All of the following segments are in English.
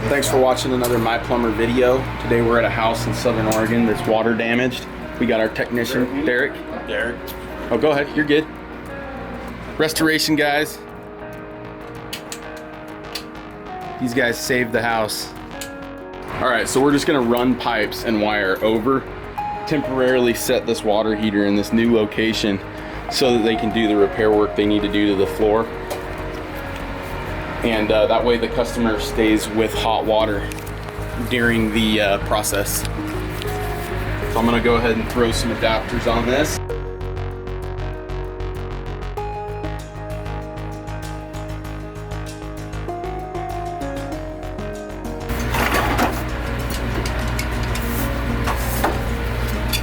Thanks for watching another My Plumber video. Today we're at a house in Southern Oregon that's water damaged. We got our technician, Derek. Oh, go ahead, you're good. Restoration guys. These guys saved the house. All right, so we're just gonna run pipes and wire over, temporarily set this water heater in this new location so that they can do the repair work they need to do to the floor. And that way the customer stays with hot water during the process. So I'm gonna go ahead and throw some adapters on this.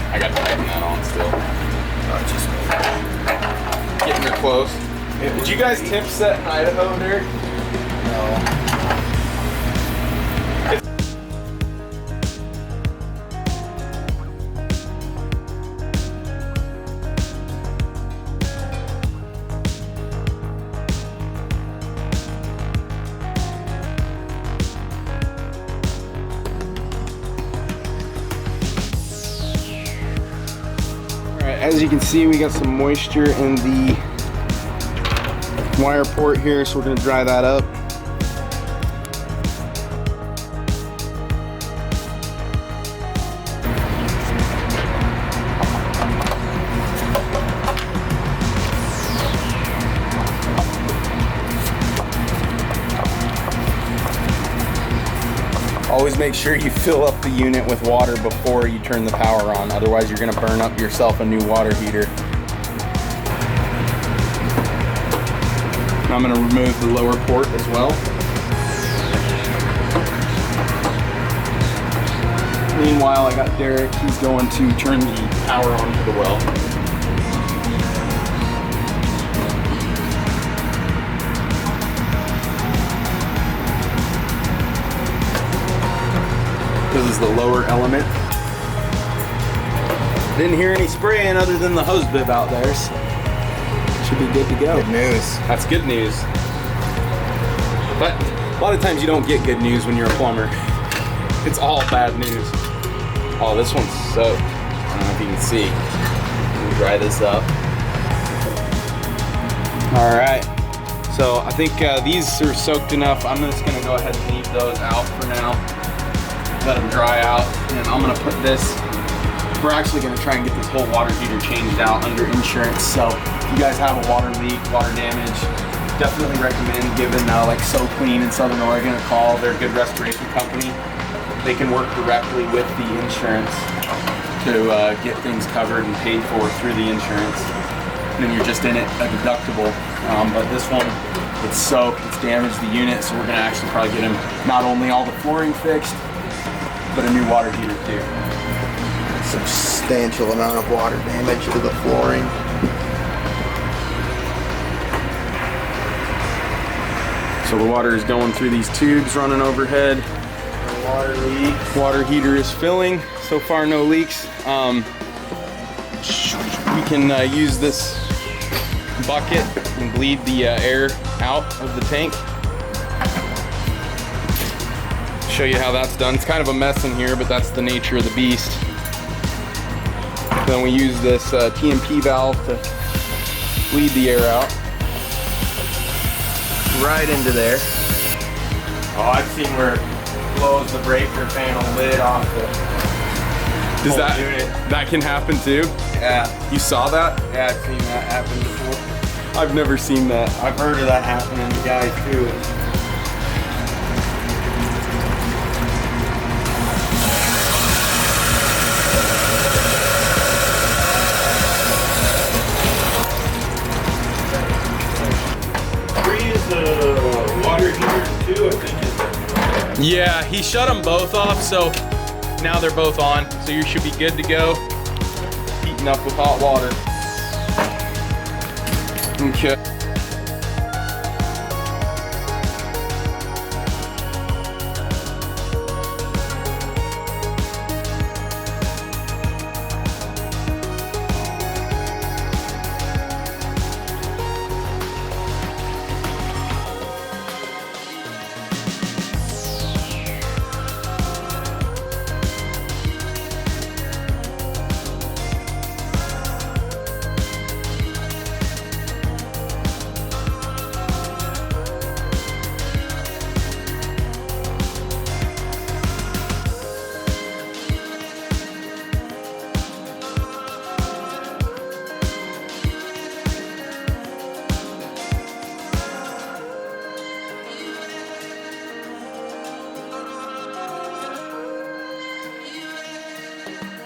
I gotta tighten that on still. Just getting her close. Did you guys temp set in Idaho there? No. As you can see, we got some moisture in the wire port here, so we're going to dry that up. Always make sure you fill up the unit with water before you turn the power on, otherwise you're going to burn up yourself a new water heater. I'm going to remove the lower port as well. Meanwhile, I got Derek. He's going to turn the power on to the well. This is the lower element. Didn't hear any spraying other than the hose bib out there, so should be good to go. Good news. That's good news. But a lot of times you don't get good news when you're a plumber. It's all bad news. Oh, this one's soaked. I don't know if you can see. Let me dry this up. All right. So I think these are soaked enough. I'm just gonna go ahead and leave those out for now. Let them dry out, and I'm gonna put this, we're actually gonna try and get this whole water heater changed out under insurance. So if you guys have a water leak, water damage, definitely recommend giving like So Clean in Southern Oregon a call. They're a good restoration company. They can work directly with the insurance to get things covered and paid for through the insurance. And then you're just in it a deductible. But this one, it's soaked, it's damaged the unit, so we're gonna actually probably get them not only all the flooring fixed, but a new water heater too. Substantial amount of water damage to the flooring. So the water is going through these tubes running overhead. Water leaks. Water heater is filling. So far no leaks. We can use this bucket and bleed the air out of the tank. Show you how that's done. It's kind of a mess in here, but that's the nature of the beast. Then we use this TMP valve to bleed the air out. Right into there. Oh, I've seen where it blows the breaker panel lid off the Does that unit. That can happen too? Yeah. You saw that? Yeah, I've seen that happen before. I've never seen that. I've heard of that happening to guys too. Yeah, he shut them both off, so now they're both on. So you should be good to go. Heating up with hot water. Okay. Yeah.